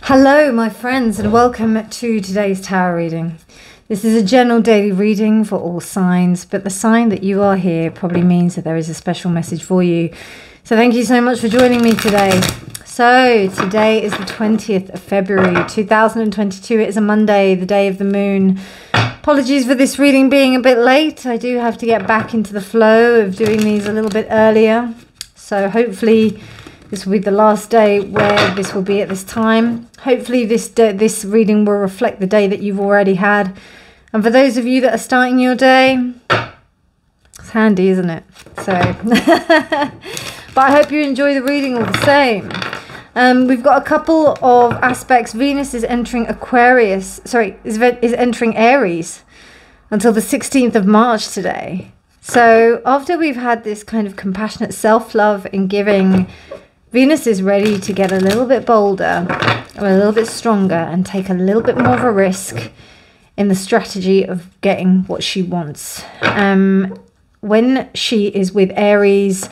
Hello my friends, and welcome to today's tarot reading. This is a general daily reading for all signs, but the sign that you are here probably means that there is a special message for you. So thank you so much for joining me today. So today is the 20th of February 2022. It is a Monday, the day of the moon. Apologies for this reading being a bit late. I do have to get back into the flow of doing these a little bit earlier. So hopefully this will be the last day where this will be at this time. Hopefully this reading will reflect the day that you've already had. And for those of you that are starting your day, it's handy, isn't it? So, but I hope you enjoy the reading all the same. We've got a couple of aspects. Venus is entering Aquarius, is entering Aries until the 16th of March today. So after we've had this kind of compassionate self-love and giving, Venus is ready to get a little bit bolder, or a little bit stronger, and take a little bit more of a risk in the strategy of getting what she wants. When she is with Aries,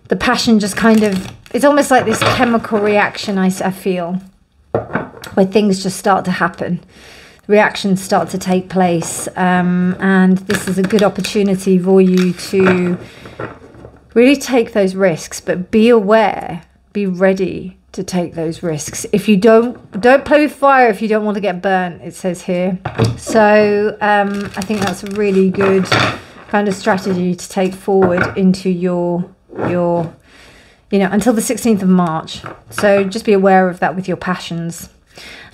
the passion just kind of, it's almost like this chemical reaction, I feel, where things just start to happen. Reactions start to take place, and this is a good opportunity for you to really take those risks, but be aware, be ready to take those risks. If you don't play with fire if you don't want to get burnt, it says here. So I think that's a really good kind of strategy to take forward into your until the 16th of March. So just be aware of that with your passions.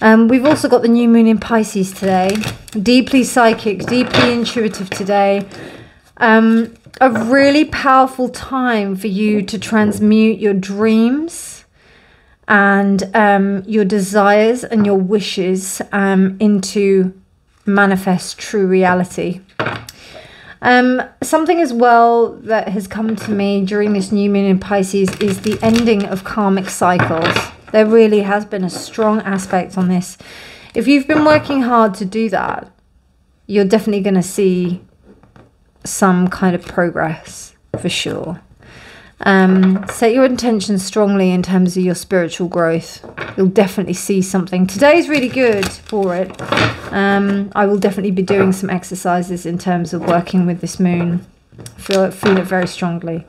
We've also got the new moon in Pisces today. Deeply psychic, deeply intuitive today. A really powerful time for you to transmute your dreams and your desires and your wishes into manifest true reality. Something as well that has come to me during this new moon in Pisces is the ending of karmic cycles. There really has been a strong aspect on this. If you've been working hard to do that, you're definitely going to see some kind of progress for sure. Set your intentions strongly in terms of your spiritual growth. You'll definitely see something. Today's really good for it. I will definitely be doing some exercises in terms of working with this moon. Feel it very strongly.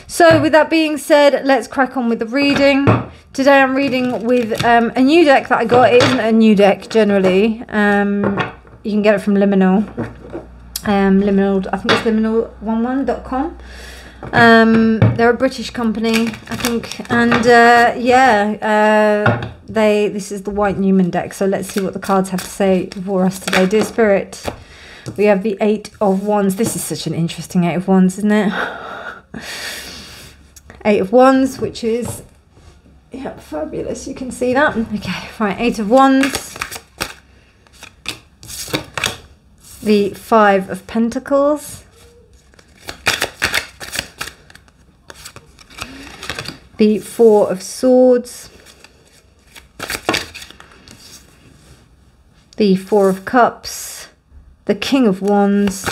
So with that being said, let's crack on with the reading. Today I'm reading with a new deck that I got. It isn't a new deck generally. You can get it from Liminal. Liminal, I think it's liminal11.com. They're a British company, I think, and this is the White Newman deck. So let's see what the cards have to say for us today. Dear Spirit, we have the Eight of Wands. This is such an interesting Eight of Wands, isn't it? Eight of Wands, which is, yeah, fabulous. You can see that. Okay, right, Eight of Wands. The Five of Pentacles. The Four of Swords. The Four of Cups. The King of Wands.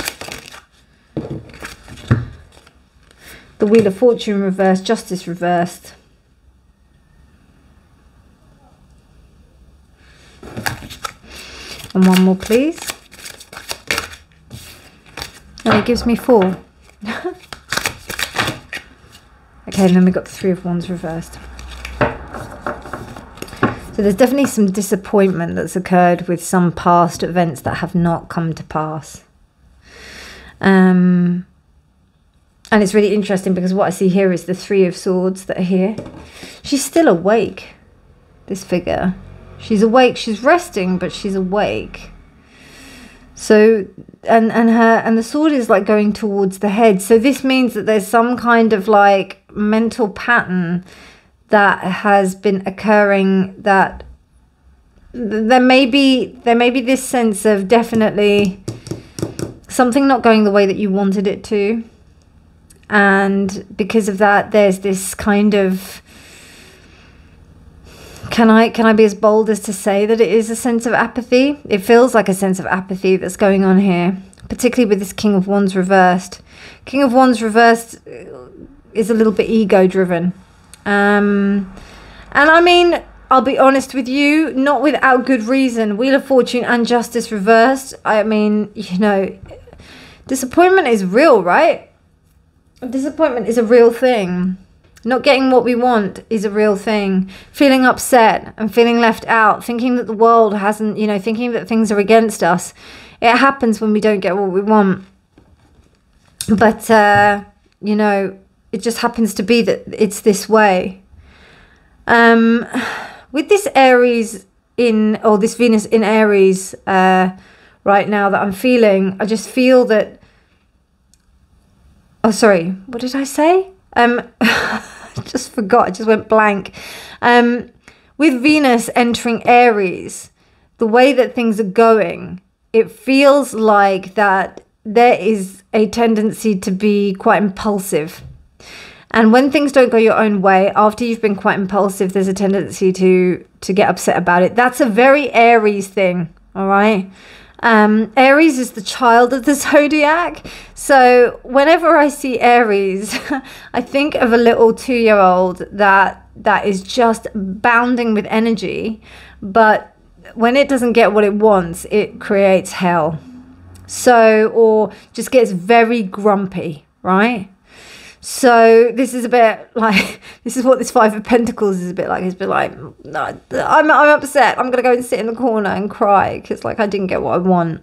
The Wheel of Fortune reversed. Justice reversed. And one more, please. And it gives me 4. Okay, and then we got the Three of Wands reversed. So there's definitely some disappointment that's occurred with some past events that have not come to pass. And it's really interesting because what I see here is the Three of Swords that are here. She's still awake, this figure. She's awake, she's resting, but she's awake. So, and the sword is like going towards the head. So this means that there's some kind of like mental pattern that has been occurring, that there may be this sense of definitely something not going the way that you wanted it to. And because of that, there's this kind of, can I be as bold as to say that it is a sense of apathy? It feels like a sense of apathy that's going on here, particularly with this King of Wands reversed. King of Wands reversed is a little bit ego driven. And I mean, I'll be honest with you, not without good reason. Wheel of Fortune and Justice reversed. I mean, you know, disappointment is real, right? Disappointment is a real thing. Not getting what we want is a real thing. Feeling upset and feeling left out, thinking that the world hasn't, you know, thinking that things are against us. It happens when we don't get what we want. But, you know, it just happens to be that it's this way. With this Aries or this Venus in Aries right now that I'm feeling, I just feel that, oh, sorry, what did I say? Just forgot, I just went blank. With Venus entering Aries, the way that things are going, it feels like that there is a tendency to be quite impulsive. And when things don't go your own way, after you've been quite impulsive, there's a tendency to get upset about it. That's a very Aries thing, all right? Aries is the child of the zodiac. So whenever I see Aries, I think of a little 2-year-old that is just bounding with energy. But when it doesn't get what it wants, it creates hell. So, or just gets very grumpy, right? So this is a bit like, this is what this Five of Pentacles is a bit like. It's a bit like, no, I'm upset. I'm going to go and sit in the corner and cry because like I didn't get what I want.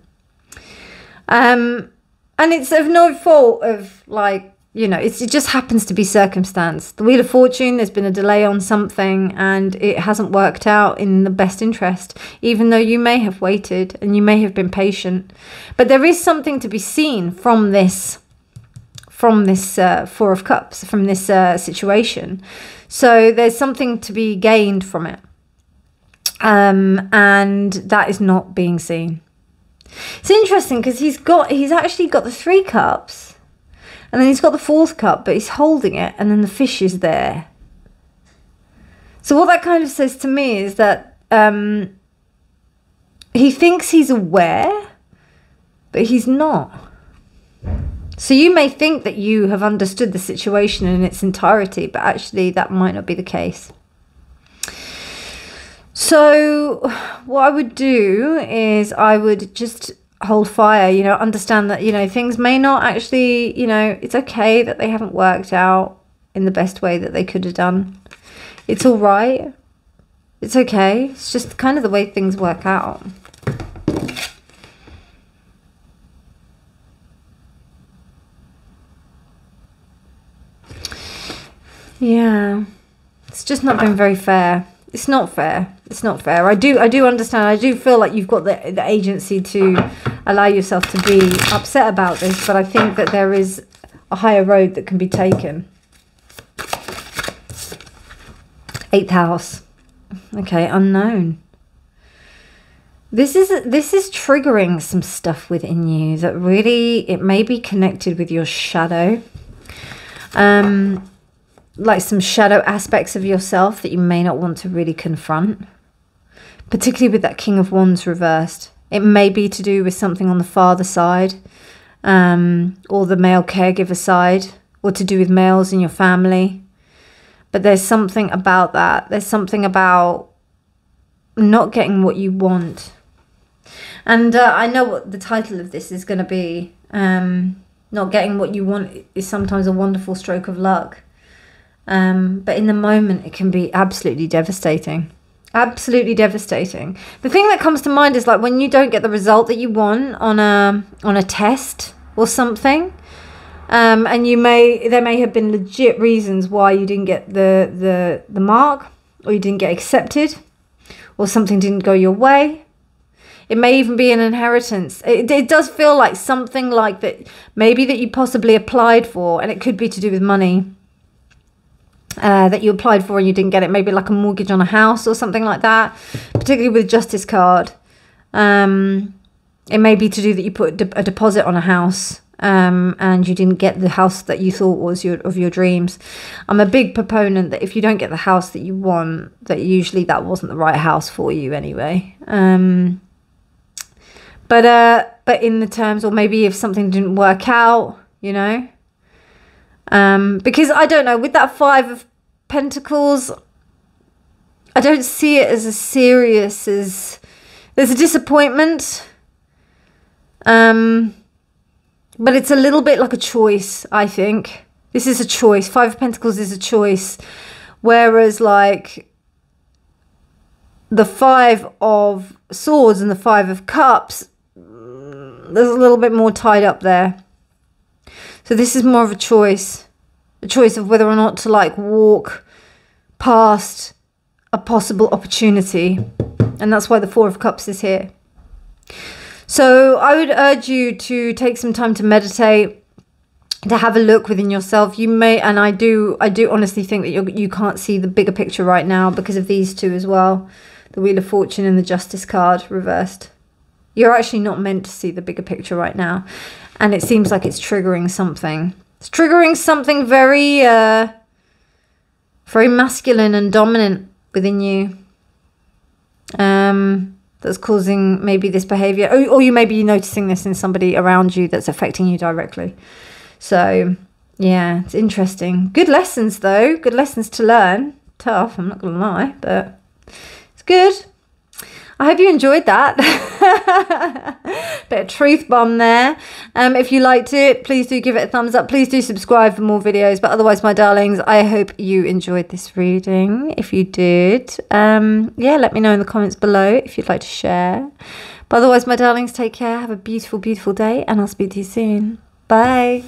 And it's of no fault of like, you know, it just happens to be circumstance. The Wheel of Fortune, there's been a delay on something and it hasn't worked out in the best interest, even though you may have waited and you may have been patient. But there is something to be seen from this Four of Cups, from this situation. So there's something to be gained from it. And that is not being seen. It's interesting because he's actually got the 3 cups. And then he's got the 4th cup, but he's holding it. And then the fish is there. So what that kind of says to me is that he thinks he's aware, but he's not. So you may think that you have understood the situation in its entirety, but actually that might not be the case. So what I would do is I would just hold fire, you know, understand that, you know, things may not actually, you know, it's okay that they haven't worked out in the best way that they could have done. It's all right. It's okay. It's just kind of the way things work out. Yeah, it's just not been very fair. It's not fair. It's not fair. I do understand. I do feel like you've got the agency to allow yourself to be upset about this, but I think that there is a higher road that can be taken. 8th house. Okay, unknown. This is triggering some stuff within you that really, it may be connected with your shadow. Like some shadow aspects of yourself that you may not want to really confront, particularly with that King of Wands reversed. It may be to do with something on the father side, or the male caregiver side, or to do with males in your family. But there's something about that. There's something about not getting what you want. And I know what the title of this is going to be. Not getting what you want is sometimes a wonderful stroke of luck. But in the moment, it can be absolutely devastating. Absolutely devastating. The thing that comes to mind is like when you don't get the result that you want on a test or something, and there may have been legit reasons why you didn't get the mark, or you didn't get accepted, or something didn't go your way. It may even be an inheritance. It does feel like something like that, maybe that you possibly applied for, and it could be to do with money. That you applied for and you didn't get it, maybe like a mortgage on a house or something like that, particularly with Justice card. It may be to do that you put a deposit on a house and you didn't get the house that you thought was of your dreams. I'm a big proponent that if you don't get the house that you want, that usually that wasn't the right house for you anyway. But in the terms, or maybe if something didn't work out, you know. Because I don't know, with that 5 of Pentacles, I don't see it as serious as... There's a disappointment. But it's a little bit like a choice, I think. This is a choice. Five of Pentacles is a choice. Whereas like the Five of Swords and the Five of Cups, there's a little bit more tied up there. So this is more of a choice. A choice of whether or not to like walk past a possible opportunity. And that's why the Four of Cups is here. So I would urge you to take some time to meditate, to have a look within yourself. You may, and I do honestly think that you can't see the bigger picture right now because of these two as well. The Wheel of Fortune and the Justice card reversed. You're actually not meant to see the bigger picture right now. And it seems like it's triggering something. It's triggering something very, very masculine and dominant within you. That's causing maybe this behavior. Or you may be noticing this in somebody around you that's affecting you directly. So, yeah, it's interesting. Good lessons, though. Good lessons to learn. Tough, I'm not going to lie, but it's good. I hope you enjoyed that. Bit of truth bomb there. If you liked it, please do give it a thumbs up. Please do subscribe for more videos. But otherwise, my darlings, I hope you enjoyed this reading. If you did, yeah, let me know in the comments below if you'd like to share. But otherwise, my darlings, take care. Have a beautiful, beautiful day. And I'll speak to you soon. Bye.